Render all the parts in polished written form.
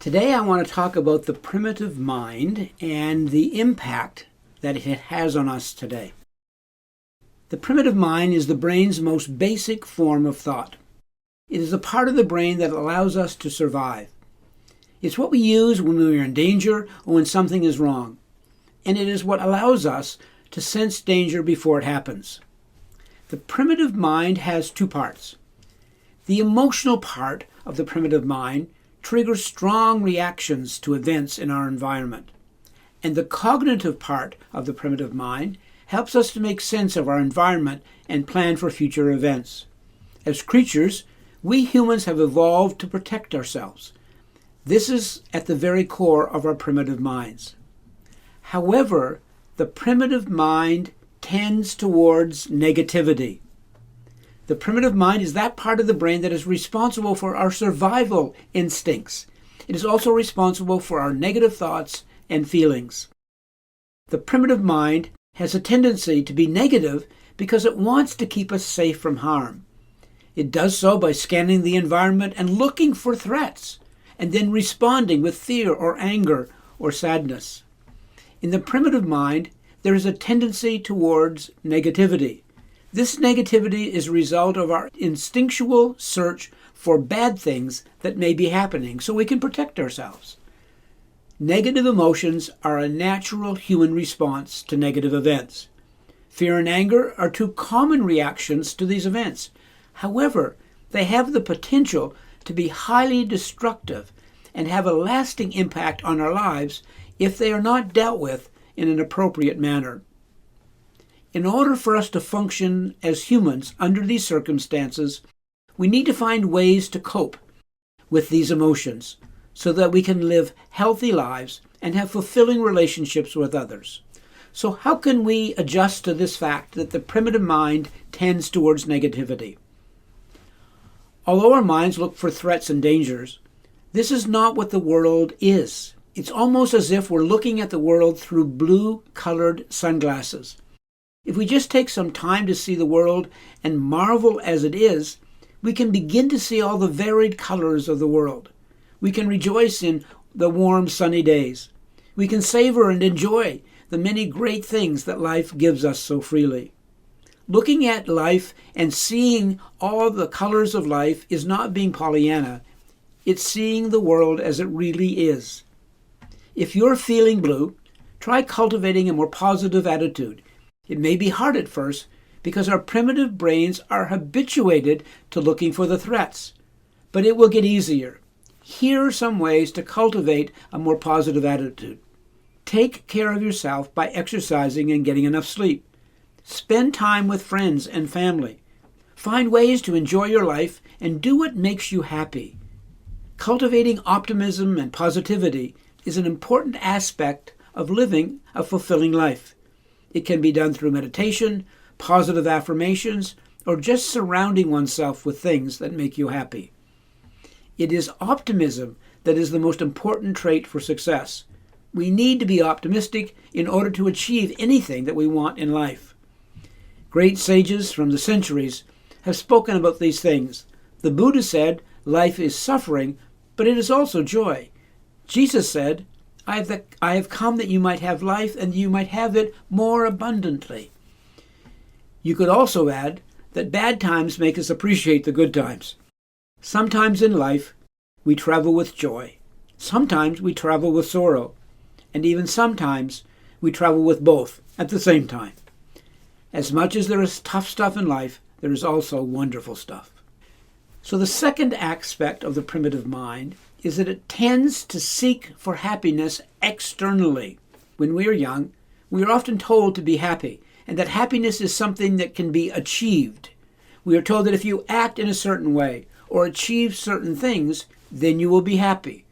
Today I want to talk about the primitive mind and the impact that it has on us today. The primitive mind is the brain's most basic form of thought. It is a part of the brain that allows us to survive. It's what we use when we are in danger or when something is wrong. And it is what allows us to sense danger before it happens. The primitive mind has two parts. The emotional part of the primitive mind triggers strong reactions to events in our environment. And the cognitive part of the primitive mind helps us to make sense of our environment and plan for future events. As creatures, we humans have evolved to protect ourselves. This is at the very core of our primitive minds. However, the primitive mind tends towards negativity. The primitive mind is that part of the brain that is responsible for our survival instincts. It is also responsible for our negative thoughts and feelings. The primitive mind has a tendency to be negative because it wants to keep us safe from harm. It does so by scanning the environment and looking for threats, and then responding with fear or anger or sadness. In the primitive mind, there is a tendency towards negativity. This negativity is a result of our instinctual search for bad things that may be happening so we can protect ourselves. Negative emotions are a natural human response to negative events. Fear and anger are two common reactions to these events. However, they have the potential to be highly destructive and have a lasting impact on our lives if they are not dealt with in an appropriate manner. In order for us to function as humans under these circumstances, we need to find ways to cope with these emotions so that we can live healthy lives and have fulfilling relationships with others. So how can we adjust to this fact that the primitive mind tends towards negativity? Although our minds look for threats and dangers, this is not what the world is. It's almost as if we're looking at the world through blue-colored sunglasses. If we just take some time to see the world and marvel as it is, we can begin to see all the varied colors of the world. We can rejoice in the warm, sunny days. We can savor and enjoy the many great things that life gives us so freely. Looking at life and seeing all the colors of life is not being Pollyanna. It's seeing the world as it really is. If you're feeling blue, try cultivating a more positive attitude. It may be hard at first because our primitive brains are habituated to looking for the threats, but it will get easier. Here are some ways to cultivate a more positive attitude. Take care of yourself by exercising and getting enough sleep. Spend time with friends and family. Find ways to enjoy your life and do what makes you happy. Cultivating optimism and positivity is an important aspect of living a fulfilling life. It can be done through meditation, positive affirmations, or just surrounding oneself with things that make you happy. It is optimism that is the most important trait for success. We need to be optimistic in order to achieve anything that we want in life. Great sages from the centuries have spoken about these things. The Buddha said, life is suffering, but it is also joy. Jesus said, I have come that you might have life and you might have it more abundantly. You could also add that bad times make us appreciate the good times. Sometimes in life, we travel with joy. Sometimes we travel with sorrow. And even sometimes we travel with both at the same time. As much as there is tough stuff in life, there is also wonderful stuff. So the second aspect of the primitive mind is that it tends to seek for happiness externally. When we are young, we are often told to be happy, and that happiness is something that can be achieved. We are told that if you act in a certain way or achieve certain things, then you will be happy.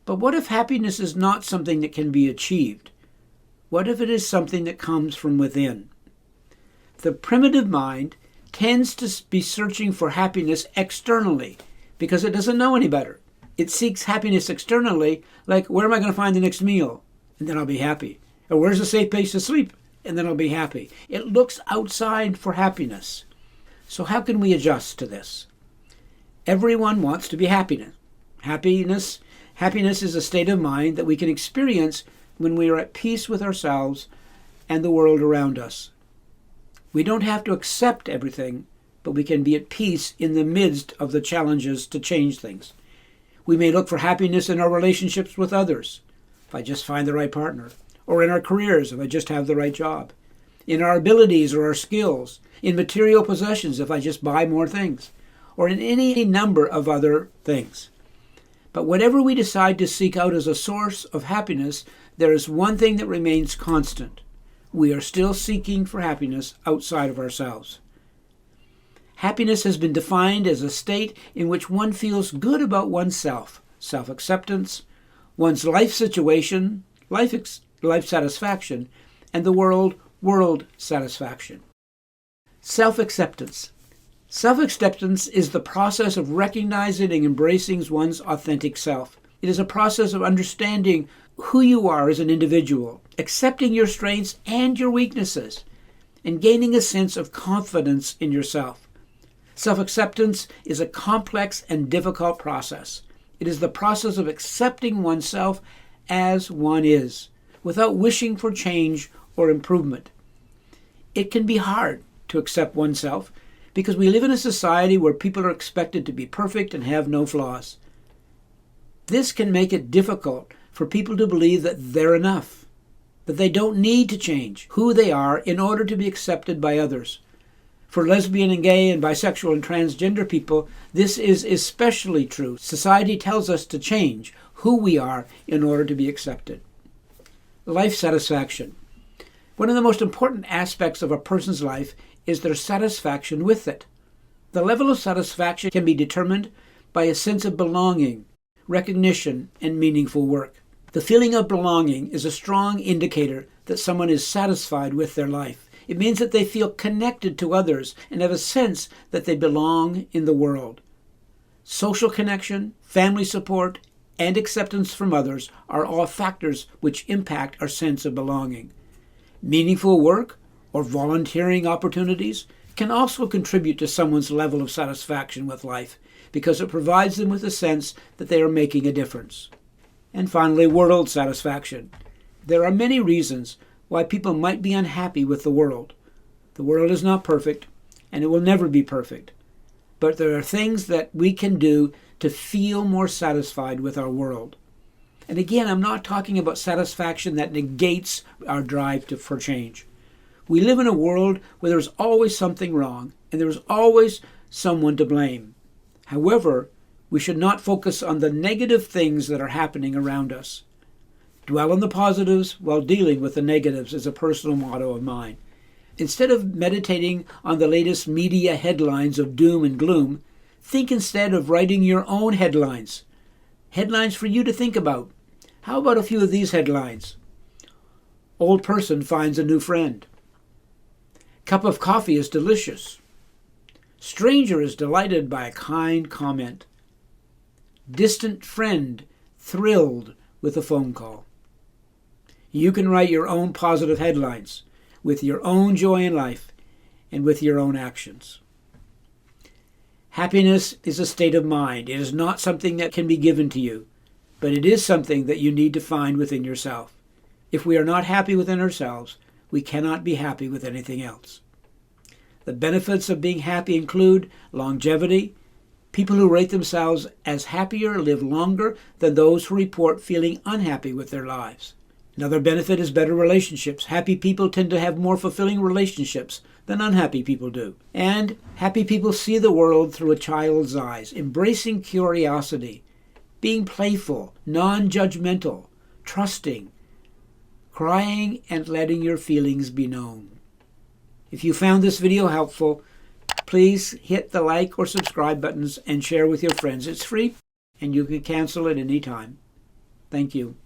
But what if happiness is not something that can be achieved? What if it is something that comes from within? The primitive mind tends to be searching for happiness externally because it doesn't know any better. It seeks happiness externally, like, where am I going to find the next meal? And then I'll be happy. Or where's a safe place to sleep? And then I'll be happy. It looks outside for happiness. So how can we adjust to this? Everyone wants to be happy. Happiness Happiness is a state of mind that we can experience when we are at peace with ourselves and the world around us. We don't have to accept everything, but we can be at peace in the midst of the challenges to change things. We may look for happiness in our relationships with others, if I just find the right partner, or in our careers, if I just have the right job, in our abilities or our skills, in material possessions, if I just buy more things, or in any number of other things. But whatever we decide to seek out as a source of happiness, there is one thing that remains constant. We are still seeking for happiness outside of ourselves. Happiness has been defined as a state in which one feels good about oneself, self-acceptance, one's life situation, life satisfaction, and the world satisfaction. Self-acceptance. Self-acceptance is the process of recognizing and embracing one's authentic self. It is a process of understanding who you are as an individual, accepting your strengths and your weaknesses, and gaining a sense of confidence in yourself. Self-acceptance is a complex and difficult process. It is the process of accepting oneself as one is, without wishing for change or improvement. It can be hard to accept oneself because we live in a society where people are expected to be perfect and have no flaws. This can make it difficult for people to believe that they're enough, that they don't need to change who they are in order to be accepted by others. For lesbian and gay and bisexual and transgender people, this is especially true. Society tells us to change who we are in order to be accepted. Life satisfaction. One of the most important aspects of a person's life is their satisfaction with it. The level of satisfaction can be determined by a sense of belonging, recognition, and meaningful work. The feeling of belonging is a strong indicator that someone is satisfied with their life. It means that they feel connected to others and have a sense that they belong in the world. Social connection, family support, and acceptance from others are all factors which impact our sense of belonging. Meaningful work or volunteering opportunities can also contribute to someone's level of satisfaction with life because it provides them with a sense that they are making a difference. And finally, world satisfaction. There are many reasons why people might be unhappy with the world. The world is not perfect, and it will never be perfect. But there are things that we can do to feel more satisfied with our world. And again, I'm not talking about satisfaction that negates our drive for change. We live in a world where there's always something wrong, and there's always someone to blame. However, we should not focus on the negative things that are happening around us. Dwell on the positives while dealing with the negatives is a personal motto of mine. Instead of meditating on the latest media headlines of doom and gloom, think instead of writing your own headlines. Headlines for you to think about. How about a few of these headlines? Old person finds a new friend. Cup of coffee is delicious. Stranger is delighted by a kind comment. Distant friend thrilled with a phone call. You can write your own positive headlines with your own joy in life and with your own actions. Happiness is a state of mind. It is not something that can be given to you, but it is something that you need to find within yourself. If we are not happy within ourselves, we cannot be happy with anything else. The benefits of being happy include longevity. People who rate themselves as happier live longer than those who report feeling unhappy with their lives. Another benefit is better relationships. Happy people tend to have more fulfilling relationships than unhappy people do. And happy people see the world through a child's eyes, embracing curiosity, being playful, non-judgmental, trusting, crying, and letting your feelings be known. If you found this video helpful, please hit the like or subscribe buttons and share with your friends. It's free, and you can cancel at any time. Thank you.